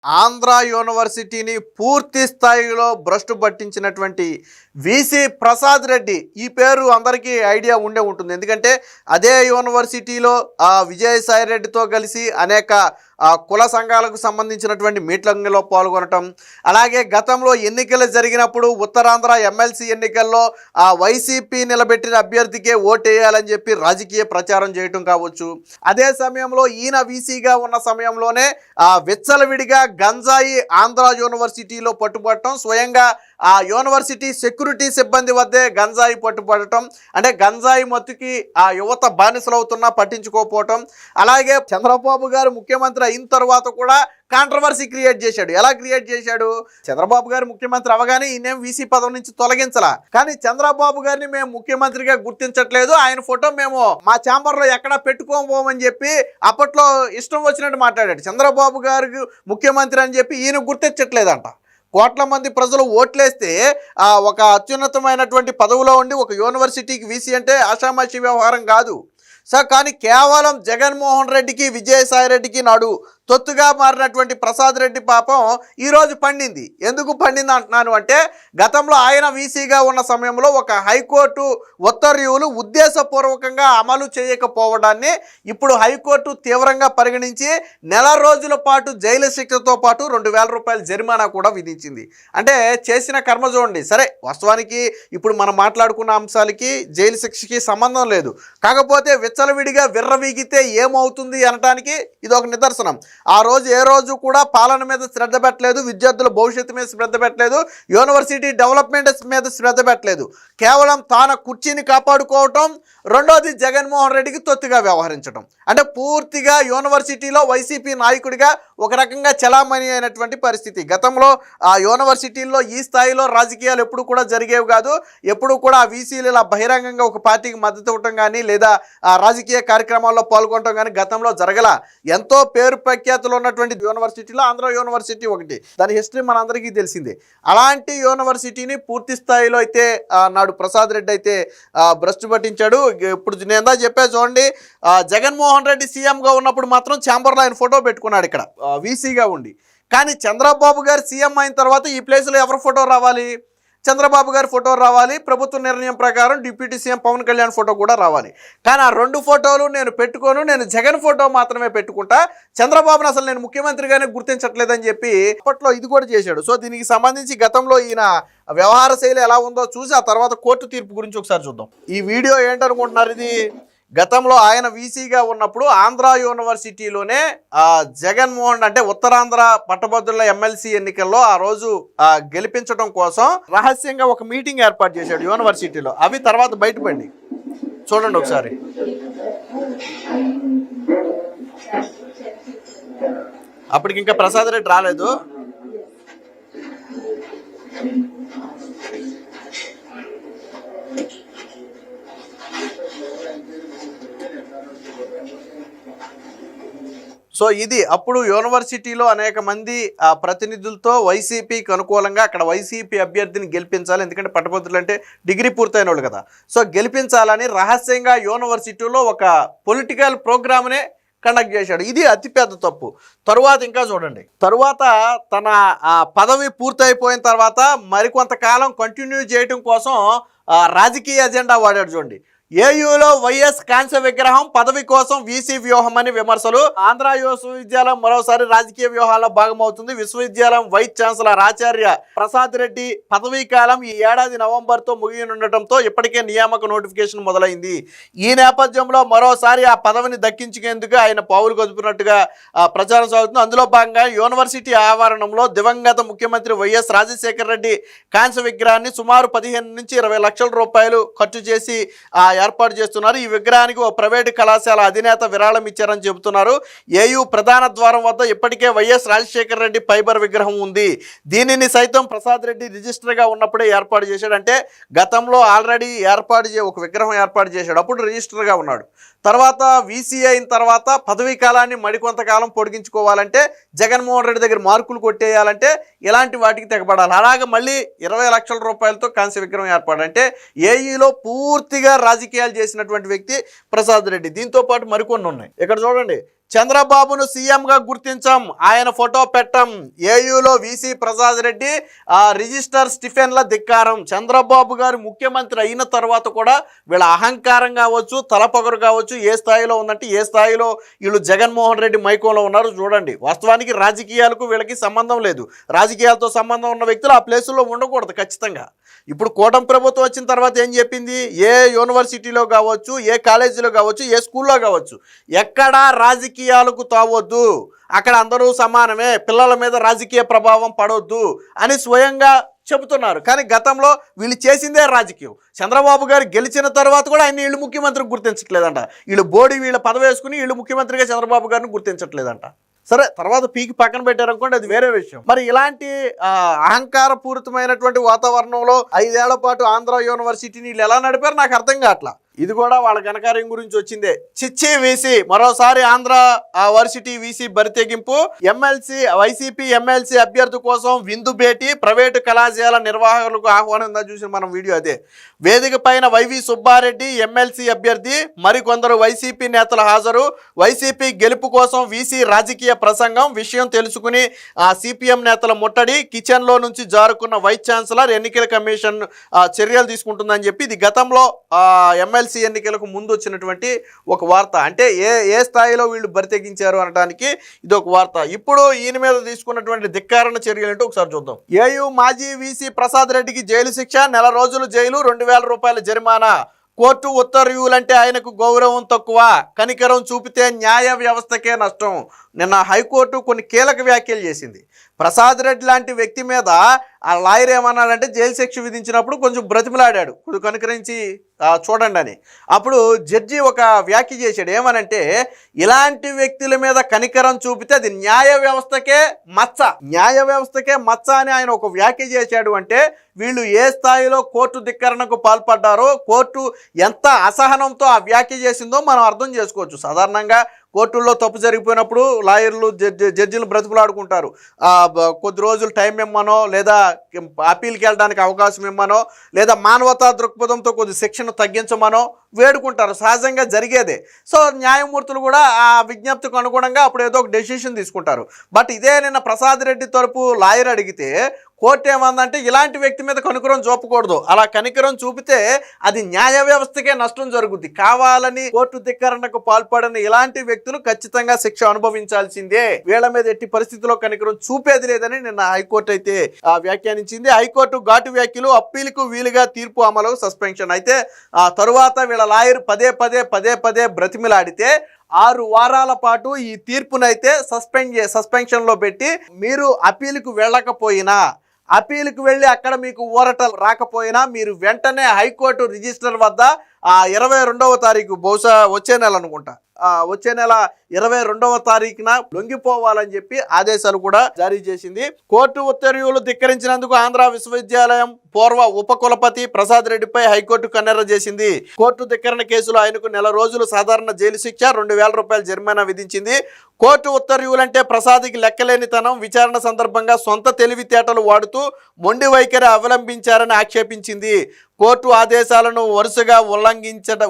ఆంధ్ర యూనివర్సిటీని పూర్తి స్థాయిలో భ్రష్టు పట్టించినటువంటి వీసీ ప్రసాద్ రెడ్డి, ఈ పేరు అందరికీ ఐడియా ఉండే ఉంటుంది. ఎందుకంటే అదే యూనివర్సిటీలో విజయసాయి రెడ్డితో కలిసి అనేక కుల సంఘాలకు సంబంధించినటువంటి మీటింగ్లో పాల్గొనటం, అలాగే గతంలో ఎన్నికలు జరిగినప్పుడు ఉత్తరాంధ్ర ఎమ్మెల్సీ ఎన్నికల్లో వైసీపీ నిలబెట్టిన అభ్యర్థికే ఓటేయాలని చెప్పి రాజకీయ ప్రచారం చేయటం కావచ్చు. అదే సమయంలో ఈయన వీసీగా ఉన్న సమయంలోనే విచ్చలవిడిగా గంజాయి ఆంధ్ర యూనివర్సిటీలో పట్టుబడటం, స్వయంగా ఆ యూనివర్సిటీ సెక్యూరిటీ సిబ్బంది వద్దే గంజాయి పట్టుబడటం, అంటే గంజాయి మత్తుకి ఆ యువత బానిసలవుతున్నా పట్టించుకోకపోవటం. అలాగే చంద్రబాబు గారు ముఖ్యమంత్రి అయిన తర్వాత కూడా కాంట్రవర్సీ క్రియేట్ చేశాడు. ఎలా క్రియేట్ చేశాడు? చంద్రబాబు గారు ముఖ్యమంత్రి అవగానే ఈయనేం వీసీ పదవి నుంచి తొలగించలా, కానీ చంద్రబాబు గారిని మేము ముఖ్యమంత్రిగా గుర్తించట్లేదు, ఆయన ఫోటో మేము మా ఛాంబర్లో ఎక్కడా పెట్టుకోబోమని చెప్పి అప్పట్లో ఇష్టం వచ్చినట్టు మాట్లాడాడు. చంద్రబాబు గారికి ముఖ్యమంత్రి అని చెప్పి ఈయన గుర్తించట్లేదంట. కోట్ల మంది ప్రజలు ఓట్లేస్తే ఒక అత్యున్నతమైనటువంటి పదవిలో ఉండి ఒక యూనివర్సిటీకి వీసీ అంటే ఆషామాషి వ్యవహారం కాదు సార్. కానీ కేవలం జగన్మోహన్ రెడ్డికి విజయసాయి రెడ్డికి నాడు తొత్తుగా మారినటువంటి ప్రసాద్ రెడ్డి పాపం ఈరోజు పండింది. ఎందుకు పండింది అంటున్నాను అంటే, గతంలో ఆయన వీసీగా ఉన్న సమయంలో ఒక హైకోర్టు ఉత్తర్వులు ఉద్దేశపూర్వకంగా అమలు చేయకపోవడాన్ని ఇప్పుడు హైకోర్టు తీవ్రంగా పరిగణించి నెల రోజుల పాటు జైలు శిక్షతో పాటు 2,000 రూపాయల జరిమానా కూడా విధించింది. అంటే చేసిన కర్మ చూడండి. సరే, వాస్తవానికి ఇప్పుడు మనం మాట్లాడుకున్న అంశాలకి జైలు శిక్షకి సంబంధం లేదు, కాకపోతే విచ్చలవిడిగా విర్రవీగితే ఏమవుతుంది అనటానికి ఇది ఒక నిదర్శనం. ఆ రోజు ఏ రోజు కూడా పాలన మీద శ్రద్ధ పెట్టలేదు, విద్యార్థుల భవిష్యత్తు మీద శ్రద్ధ పెట్టలేదు, యూనివర్సిటీ డెవలప్మెంట్ మీద శ్రద్ధ పెట్టలేదు. కేవలం తాను కుర్చీని కాపాడుకోవటం, రెండోది జగన్మోహన్ రెడ్డికి తొత్తుగా వ్యవహరించడం. అంటే పూర్తిగా యూనివర్సిటీలో వైసీపీ నాయకుడిగా ఒక రకంగా చలామణి అయినటువంటి పరిస్థితి. గతంలో ఆ యూనివర్సిటీల్లో ఈ స్థాయిలో రాజకీయాలు ఎప్పుడు కూడా జరిగేవి కాదు. ఎప్పుడు కూడా ఆ వీసీలు ఇలా బహిరంగంగా ఒక పార్టీకి మద్దతు ఇవ్వటం కానీ లేదా రాజకీయ కార్యక్రమాల్లో పాల్గొనడం కానీ గతంలో జరగల. ఎంతో పేరు ప్రఖ్యాతులు ఉన్నటువంటి యూనివర్సిటీలో ఆంధ్ర యూనివర్సిటీ ఒకటి. దాని హిస్టరీ మనందరికీ తెలిసిందే. అలాంటి యూనివర్సిటీని పూర్తి స్థాయిలో అయితే నాడు ప్రసాద్ రెడ్డి అయితే భ్రష్టు పట్టించాడు. ఇప్పుడు నేను చెప్పే చూడండి, జగన్మోహన్ రెడ్డి సీఎంగా ఉన్నప్పుడు మాత్రం ఛాంబర్లో ఆయన ఫోటో పెట్టుకున్నాడు ఇక్కడ వీసీగా ఉండి. కానీ చంద్రబాబు గారు సీఎం అయిన తర్వాత ఈ ప్లేస్లో ఎవరి ఫోటో రావాలి? చంద్రబాబు గారి ఫోటో రావాలి. ప్రభుత్వ నిర్ణయం ప్రకారం deputy CM Pawan Kalyan photo కూడా రావాలి. కానీ ఆ 2 ఫోటోలు నేను పెట్టుకోను, నేను జగన్ ఫోటో మాత్రమే పెట్టుకుంటా, చంద్రబాబును అసలు నేను ముఖ్యమంత్రిగానే గుర్తించట్లేదని చెప్పి అప్పట్లో ఇది కూడా చేశాడు. సో దీనికి సంబంధించి గతంలో ఈయన వ్యవహార శైలి ఎలా ఉందో చూసి ఆ తర్వాత కోర్టు తీర్పు గురించి ఒకసారి చూద్దాం. ఈ వీడియో ఏంటనుకుంటున్నారు? ఇది గతంలో ఆయన వీసీగా ఉన్నప్పుడు ఆంధ్ర యూనివర్సిటీలోనే జగన్మోహన్ అంటే ఉత్తరాంధ్ర పట్టభద్రుల ఎమ్మెల్సీ ఎన్నికల్లో ఆ రోజు గెలిపించడం కోసం రహస్యంగా ఒక మీటింగ్ ఏర్పాటు చేశాడు యూనివర్సిటీలో. అవి తర్వాత బయటపడి చూడండి ఒకసారి. అప్పటికి ఇంకా ప్రసాద్ రెడ్డి రాలేదు. సో ఇది అప్పుడు యూనివర్సిటీలో అనేక మంది ప్రతినిధులతో వైసీపీకి అనుకూలంగా అక్కడ వైసీపీ అభ్యర్థిని గెలిపించాలి, ఎందుకంటే పట్టభద్రులు అంటే డిగ్రీ పూర్తయిన వాళ్ళు కదా. సో గెలిపించాలని రహస్యంగా యూనివర్సిటీలో ఒక పొలిటికల్ ప్రోగ్రామ్నే కండక్ట్ చేశాడు. ఇది అతిపెద్ద తప్పు. తరువాత ఇంకా చూడండి, తరువాత తన పదవి పూర్తయిపోయిన తర్వాత మరికొంతకాలం కంటిన్యూ చేయడం కోసం రాజకీయ ఎజెండా వాడాడు. చూడండి, ఏయూలో వైఎస్ కాంస్య విగ్రహం పదవి కోసం వీసీ వ్యూహం అని విమర్శలు. ఆంధ్ర విశ్వవిద్యాలయం మరోసారి రాజకీయ వ్యూహాల్లో భాగమవుతుంది. విశ్వవిద్యాలయం వైస్ ఛాన్సలర్ ఆచార్య ప్రసాద్ రెడ్డి పదవీ కాలం ఈ ఏడాది నవంబర్తో ముగియనుండటంతో ఇప్పటికే నియామక నోటిఫికేషన్ మొదలైంది. ఈ నేపథ్యంలో మరోసారి ఆ పదవిని దక్కించుకేందుకు ఆయన పావులు కదుపుతున్నట్టుగా ప్రచారం సాగుతుంది. అందులో భాగంగా యూనివర్సిటీ ఆవరణంలో దివంగత ముఖ్యమంత్రి వైఎస్ రాజశేఖర రెడ్డి కాంస్య విగ్రహాన్ని సుమారు 15 నుంచి 20 లక్షల రూపాయలు ఖర్చు చేసి ఏర్పాటు చేస్తున్నారు. ఈ విగ్రహానికి ఓ ప్రైవేటు కళాశాల అధినేత విరాళం ఇచ్చారని చెబుతున్నారు. ఏయూ ప్రధాన ద్వారం వద్ద ఇప్పటికే వైఎస్ రాజశేఖర రెడ్డి ఫైబర్ విగ్రహం ఉంది. దీనిని సైతం ప్రసాద్ రెడ్డి రిజిస్టర్గా ఉన్నప్పుడే ఏర్పాటు చేశాడు. అంటే గతంలో ఆల్రెడీ ఒక విగ్రహం ఏర్పాటు చేశాడు, అప్పుడు రిజిస్టర్గా ఉన్నాడు. తర్వాత వీసీ అయిన తర్వాత పదవీ కాలాన్ని మరికొంతకాలం పొడిగించుకోవాలంటే జగన్మోహన్ రెడ్డి దగ్గర మార్కులు కొట్టేయాలంటే ఇలాంటి వాటికి తెగబడాలి. అలాగే మళ్ళీ 20 లక్షల రూపాయలతో కాంస్య విగ్రహం ఏర్పాటు. అంటే ఏఈలో పూర్తిగా రాజకీయాలు చేసినటువంటి వ్యక్తి ప్రసాద్ రెడ్డి. దీంతో పాటు మరికొన్ని ఉన్నాయి. ఇక్కడ చూడండి, చంద్రబాబును సీఎంగా గుర్తించాం, ఆయన ఫోటో పెట్టం. ఏయూలో వీసీ ప్రసాద్ రెడ్డి రిజిస్టర్ స్టిఫెన్ల ధిక్కారం. చంద్రబాబు గారు ముఖ్యమంత్రి అయిన తర్వాత కూడా వీళ్ళ అహంకారం కావచ్చు, తలపొగరు కావచ్చు ఏ స్థాయిలో ఉందంటే ఏ స్థాయిలో వీళ్ళు జగన్మోహన్ రెడ్డి మైకంలో ఉన్నారు చూడండి. వాస్తవానికి రాజకీయాలకు వీళ్ళకి సంబంధం లేదు. రాజకీయాలతో సంబంధం ఉన్న వ్యక్తులు ఆ ప్లేసుల్లో ఉండకూడదు ఖచ్చితంగా. ఇప్పుడు కూటమి ప్రభుత్వం వచ్చిన తర్వాత ఏం చెప్పింది, ఏ యూనివర్సిటీలో కావచ్చు, ఏ కాలేజీలో కావచ్చు, ఏ స్కూల్లో కావచ్చు, ఎక్కడా రాజకీయాలకు తావద్దు, అక్కడ అందరూ సమానమే, పిల్లల మీద రాజకీయ ప్రభావం పడవద్దు అని స్వయంగా చెబుతున్నారు. కానీ గతంలో వీళ్ళు చేసిందే రాజకీయం. చంద్రబాబు గారు గెలిచిన తర్వాత కూడా ఆయన వీళ్ళు ముఖ్యమంత్రికి గుర్తించట్లేదంట. వీళ్ళు బోడి వీళ్ళ పదవి వేసుకుని వీళ్ళు ముఖ్యమంత్రిగా చంద్రబాబు గారిని గుర్తించట్లేదంట. సరే, తర్వాత పీకి పక్కన పెట్టారనుకోండి, అది వేరే విషయం. మరి ఇలాంటి అహంకారపూరితమైనటువంటి వాతావరణంలో 5 ఏళ్ల పాటు ఆంధ్ర యూనివర్సిటీని వీళ్ళు ఎలా నడిపారు నాకు అర్థం కావట్లా. ఇది కూడా వాళ్ళ ఘనకార్యం గురించి వచ్చిందే. చిచ్చి వీసీ మరోసారి ఆంధ్ర వర్సిటీ వీసీ బరితెగింపు. వైసీపీ ఎమ్మెల్సీ అభ్యర్థి కోసం విందు భేటీ. ప్రైవేటు కళాశాల నిర్వాహకులకు ఆహ్వానం ఉందా చూసిన మనం వీడియో అదే. వేదిక పైన వైవి సుబ్బారెడ్డి ఎమ్మెల్సీ అభ్యర్థి, మరికొందరు వైసీపీ నేతలు హాజరు. వైసీపీ గెలుపు కోసం వీసీ రాజకీయ ప్రసంగం. విషయం తెలుసుకుని సిపిఎం నేతల ముట్టడి. కిచెన్లో నుంచి జారుకున్న వైస్ ఛాన్సలర్. ఎన్నికల కమిషన్ చర్యలు తీసుకుంటుందని చెప్పి ఇది గతంలో ఎమ్మెల్సీ ఎన్నికలకు ముందు వచ్చినటువంటి ఒక వార్త. అంటే ఏ స్థాయిలో వీళ్ళు బరితెగించారు అనడానికి ఇది ఒక వార్త. ఇప్పుడు ఈయన మీద తీసుకున్నటువంటి ధిక్కారణ చర్యలు ఏంటో ఒకసారి చూద్దాం. ఏయూ మాజీ వీసీ ప్రసాద్ రెడ్డికి జైలు శిక్ష, 1 నెల రోజులు జైలు, 2,000 రూపాయల జరిమానా. కోర్టు ఉత్తర్వులంటే ఆయనకు గౌరవం తక్కువ, కనికరం చూపితే న్యాయ వ్యవస్థకే నష్టం. నిన్న హైకోర్టు కొన్ని కీలక వ్యాఖ్యలు చేసింది. ప్రసాద్ రెడ్డి లాంటి వ్యక్తి మీద ఆ లాయర్ ఏమన్నాడంటే జైలు శిక్ష విధించినప్పుడు కొంచెం బ్రతిమలాడాడు, కొంచెం కనుకరించి చూడండి అని. అప్పుడు జడ్జి ఒక వ్యాఖ్య చేశాడు. ఏమనంటే ఇలాంటి వ్యక్తుల మీద కనికరం చూపితే అది న్యాయ వ్యవస్థకే మచ్చ, న్యాయ వ్యవస్థకే మచ్చ అని ఆయన ఒక వ్యాఖ్య చేశాడు. అంటే వీళ్ళు ఏ స్థాయిలో కోర్టు ధిక్కరణకు పాల్పడ్డారో, కోర్టు ఎంత అసహనంతో ఆ వ్యాఖ్య చేసిందో మనం అర్థం చేసుకోవచ్చు. సాధారణంగా కోర్టుల్లో తప్పు జరిగిపోయినప్పుడు లాయర్లు జడ్జిలు బ్రతుకులాడుకుంటారు. కొద్ది రోజులు టైం ఇమ్మనో, లేదా అప్పీల్కి వెళ్ళడానికి అవకాశం ఇమ్మనో, లేదా మానవతా దృక్పథంతో కొద్ది శిక్షను తగ్గించమనో వేడుకుంటారు. సహజంగా జరిగేదే. సో న్యాయమూర్తులు కూడా ఆ విజ్ఞప్తికి అనుగుణంగా అప్పుడు ఏదో ఒక డెసిషన్ తీసుకుంటారు. బట్ ఇదే నిన్న ప్రసాద్ రెడ్డి తరపు లాయర్ అడిగితే కోర్టు ఏమందంటే ఇలాంటి వ్యక్తి మీద కనికరం చూపకూడదు, అలా కనికరం చూపితే అది న్యాయ వ్యవస్థకే నష్టం జరుగుద్ది, కావాలని కోర్టు ధిక్కరణకు పాల్పడిన ఇలాంటి వ్యక్తులు ఖచ్చితంగా శిక్ష అనుభవించాల్సిందే, వీళ్ళ మీద ఎట్టి పరిస్థితుల్లో కనికరం చూపేది లేదని నిన్న హైకోర్టు అయితే వ్యాఖ్యానించింది. హైకోర్టు ఘాటు వ్యాఖ్యలు. అప్పీలుకు వీలుగా తీర్పు అమలు, సస్పెన్షన్. అయితే ఆ తరువాత వీళ్ళ లాయర్ పదే పదే బ్రతిమిలాడితే 6 వారాల పాటు ఈ తీర్పునైతే సస్పెన్షన్లో పెట్టి, మీరు అప్పీలుకు వెళ్ళకపోయినా, అప్పీలుకు వెళ్ళి అక్కడ మీకు ఊరట రాకపోయినా మీరు వెంటనే హైకోర్టు రిజిస్టర్ వద్ద 22వ తారీఖు, బహుశా వచ్చే నెల అనుకుంటా, వచ్చే నెల 22వ తారీఖున లొంగిపోవాలని చెప్పి ఆదేశాలు కూడా జారీ చేసింది. కోర్టు ఉత్తర్వులు ధిక్కరించినందుకు ఆంధ్ర విశ్వవిద్యాలయం పూర్వ ఉపకులపతి ప్రసాద్ రెడ్డిపై హైకోర్టు కన్నెర్ర చేసింది. కోర్టు ధిక్కరణ కేసులో ఆయనకు 1 నెల రోజులు సాధారణ జైలు శిక్ష, 2,000 రూపాయల జరిమానా విధించింది. కోర్టు ఉత్తర్వులంటే ప్రసాద్కి లెక్కలేనితనం. విచారణ సందర్భంగా సొంత తెలివితేటలు వాడుతూ మొండి వైఖరి అవలంబించారని ఆక్షేపించింది. కోర్టు ఆదేశాలను వరుసగా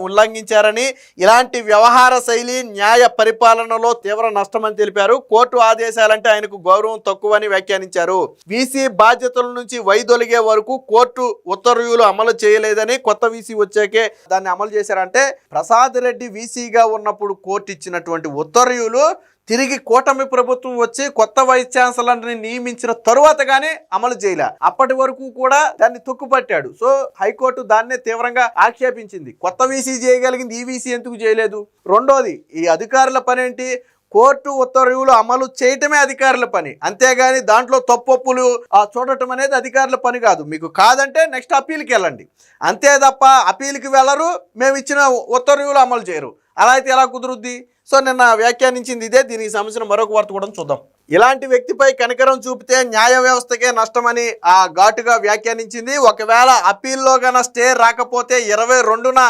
ఉల్లంఘించారని, ఇలాంటి వ్యవహార శైలి న్యాయ పరిపాలనలో తీవ్ర నష్టమని తెలిపారు. కోర్టు ఆదేశాలంటే ఆయనకు గౌరవం తక్కువని వ్యాఖ్యానించారు. వీసీ బాధ్యతల నుంచి వైదొలిగే వరకు కోర్టు ఉత్తర్వులు అమలు చేయలేదని, కొత్త వీసీ వచ్చాకే దాన్ని అమలు చేశారంటే ప్రసాద్ రెడ్డి వీసీగా ఉన్నప్పుడు కోర్టు ఇచ్చినటువంటి ఉత్తర్వులు తిరిగి కూటమి ప్రభుత్వం వచ్చి కొత్త వైస్ ఛాన్సలర్ని నియమించిన తరువాత గానీ అమలు చేయలే. అప్పటి వరకు కూడా దాన్ని తొక్కుపట్టాడు. సో హైకోర్టు దాన్నే తీవ్రంగా ఆక్షేపించింది. కొత్త వీసీ చేయగలిగింది, ఈ వీసీ ఎందుకు చేయలేదు? రెండోది, ఈ అధికారుల పనేంటి? కోర్టు ఉత్తర్వులు అమలు చేయటమే అధికారుల పని, అంతేగాని దాంట్లో తప్పొప్పులు చూడటం అనేది అధికారుల పని కాదు. మీకు కాదంటే నెక్స్ట్ అప్పీల్కి వెళ్ళండి, అంతే తప్ప అప్పీల్కి వెళ్ళరు, మేము ఇచ్చిన ఉత్తర్వులు అమలు చేయరు. అలా అయితే ఎలా కుదురుద్ది? సో నిన్న వ్యాఖ్యానించింది ఇదే. దీనికి సంబంధించిన మరొక వార్త కూడా చూద్దాం. ఇలాంటి వ్యక్తిపై కనికరం చూపితే న్యాయ వ్యవస్థకే నష్టమని ఘాటుగా వ్యాఖ్యానించింది. ఒకవేళ అప్పీల్లో గన స్టే రాకపోతే 22న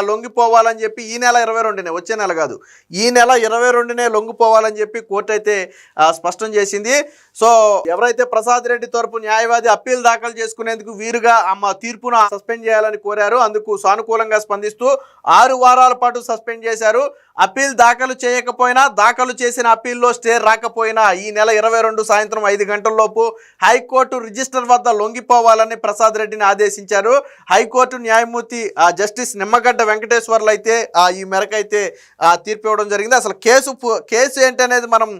లొంగిపోవాలని చెప్పి, ఈ నెల 22నే, వచ్చే నెల కాదు, ఈ నెల 22నే లొంగిపోవాలని చెప్పి కోర్టు అయితే స్పష్టం చేసింది. సో ఎవరైతే ప్రసాద్ రెడ్డి తరపు న్యాయవాది అప్పీల్ దాఖలు చేసుకునేందుకు వీరుగా తీర్పును సస్పెండ్ చేయాలని కోరారు. అందుకు సానుకూలంగా స్పందిస్తూ 6 వారాల పాటు సస్పెండ్ చేశారు. అప్పీల్ దాఖలు చేయకపోయినా, దాఖలు చేసిన అప్పీల్లో స్టే రాకపోయినా ఈ నెల 22 సాయంత్రం 5 గంటలలోపు హైకోర్టు రిజిస్టర్ వద్ద లొంగిపోవాలని ప్రసాద్ రెడ్డిని ఆదేశించారు. హైకోర్టు న్యాయమూర్తి జస్టిస్ నిమ్మగడ్డ వెంకటేశ్వర్లు అయితే ఈ మేరకైతే తీర్పు ఇవ్వడం జరిగింది. అసలు కేసు ఏంటనేది మనం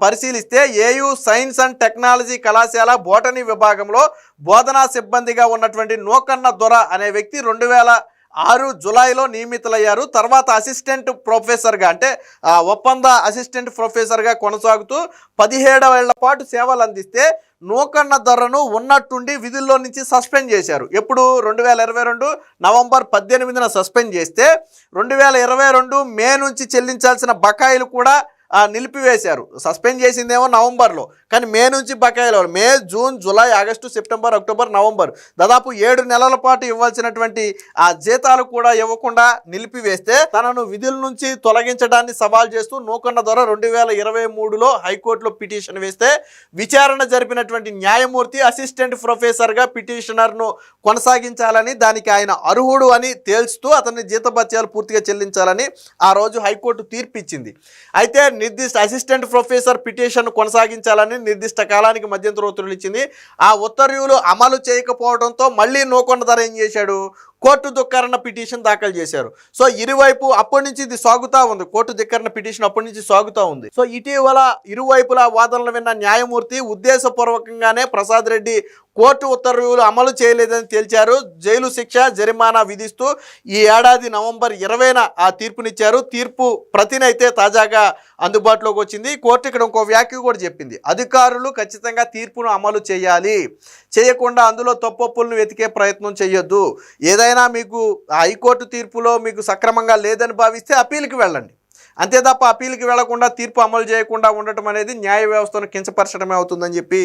పరిశీలిస్తే ఏయూ సైన్స్ అండ్ టెక్నాలజీ కళాశాల బోటనీ విభాగంలో బోధనా సిబ్బందిగా ఉన్నటువంటి నూకన్న దొర అనే వ్యక్తి 2006 జులైలో నియమితులయ్యారు. తర్వాత అసిస్టెంట్ ప్రొఫెసర్గా అంటే ఒప్పంద అసిస్టెంట్ ప్రొఫెసర్గా కొనసాగుతూ 17 ఏళ్ల పాటు సేవలు అందిస్తే నూకన్న దొరను ఉన్నట్టుండి విధుల్లో నుంచి సస్పెండ్ చేశారు. ఎప్పుడు 2022 నవంబర్ 18న సస్పెండ్ చేస్తే 2022 మే నుంచి చెల్లించాల్సిన బకాయిలు కూడా నిలిపివేశారు. సస్పెండ్ చేసిందేమో నవంబర్లో, కానీ మే నుంచి బకాయిలు May, June, July, August, September, October, November దాదాపు 7 నెలల పాటు ఇవ్వాల్సినటువంటి జీతాలు కూడా ఇవ్వకుండా నిలిపివేస్తే తనను విధుల నుంచి తొలగించడాన్ని సవాల్ చేస్తూ నూకన్న దొర 2023లో హైకోర్టులో పిటిషన్ వేస్తే విచారణ జరిపినటువంటి న్యాయమూర్తి అసిస్టెంట్ ప్రొఫెసర్గా పిటిషనర్ను కొనసాగించాలని, దానికి ఆయన అర్హుడు అని తేల్చుతూ అతని జీతభత్యాలు పూర్తిగా చెల్లించాలని ఆ రోజు హైకోర్టు తీర్పు ఇచ్చింది. అయితే నిర్దిష్ట అసిస్టెంట్ ప్రొఫెసర్ పిటిషన్ కొనసాగించాలని నిర్దిష్ట కాలానికి మధ్యంతర ఉత్తర్వులు ఇచ్చింది. ఆ ఉత్తర్వులు అమలు చేయకపోవడంతో మళ్ళీ నూకన్న దొర ఏం చేశాడు, కోర్టు ధిక్కరణ పిటిషన్ దాఖలు చేశారు. సో ఇరువైపు అప్పటి నుంచి ఇది సాగుతూ ఉంది. కోర్టు ధిక్కరణ పిటిషన్ అప్పటి నుంచి సాగుతూ ఉంది. సో ఇటీవల ఇరువైపులా వాదనలు విన్న న్యాయమూర్తి ఉద్దేశపూర్వకంగానే ప్రసాద్ రెడ్డి కోర్టు ఉత్తర్వులు అమలు చేయలేదని తేల్చారు. జైలు శిక్ష, జరిమానా విధిస్తూ ఈ ఏడాది నవంబర్ 20న ఆ తీర్పునిచ్చారు. తీర్పు ప్రతినైతే తాజాగా అందుబాటులోకి వచ్చింది. కోర్టు ఇక్కడ ఇంకో వ్యాఖ్య కూడా చెప్పింది. అధికారులు ఖచ్చితంగా తీర్పును అమలు చేయాలి, చేయకుండా అందులో తప్పొప్పులను వెతికే ప్రయత్నం చేయొద్దు. ఏదైనా మీకు హైకోర్టు తీర్పులో మీకు సక్రమంగా లేదని భావిస్తే అప్పీల్కి వెళ్ళండి, అంతే తప్ప అప్పీల్కి వెళ్లకుండా తీర్పు అమలు చేయకుండా ఉండటం అనేది న్యాయ వ్యవస్థను కించపరచడమే అవుతుందని చెప్పి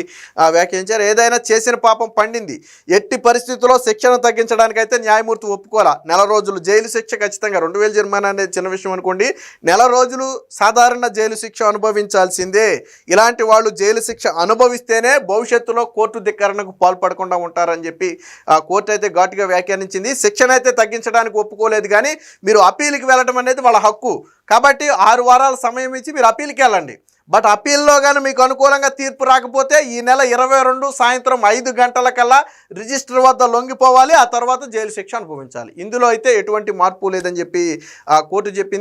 వ్యాఖ్యానించారు. ఏదైనా చేసిన పాపం పండింది, ఎట్టి పరిస్థితుల్లో శిక్షను తగ్గించడానికైతే న్యాయమూర్తి ఒప్పుకోరా. 1 నెల రోజులు జైలు శిక్ష ఖచ్చితంగా, 2000 జరిమానా అనేది చిన్న విషయం అనుకోండి, 1 నెల రోజులు సాధారణ జైలు శిక్ష అనుభవించాల్సిందే. ఇలాంటి వాళ్ళు జైలు శిక్ష అనుభవిస్తేనే భవిష్యత్తులో కోర్టు ధిక్కరణకు పాల్పడకుండా ఉంటారని చెప్పి కోర్టు అయితే ఘాటుగా వ్యాఖ్యానించింది. శిక్షను అయితే తగ్గించడానికి ఒప్పుకోలేదు, కానీ మీరు అప్పీల్కి వెళ్ళడం అనేది వాళ్ళ హక్కు. కాబట్టి 6 వారాల సమయం ఇచ్చి మీరు అప్పీల్కి వెళ్ళండి. బట్ అప్పీల్లో కానీ మీకు అనుకూలంగా తీర్పు రాకపోతే ఈ నెల 22 సాయంత్రం 5 గంటలకల్లా రిజిస్టర్ వద్ద లొంగిపోవాలి, ఆ తర్వాత జైలు శిక్ష అనుభవించాలి. ఇందులో అయితే ఎటువంటి మార్పు లేదని చెప్పి కోర్టు చెప్పింది.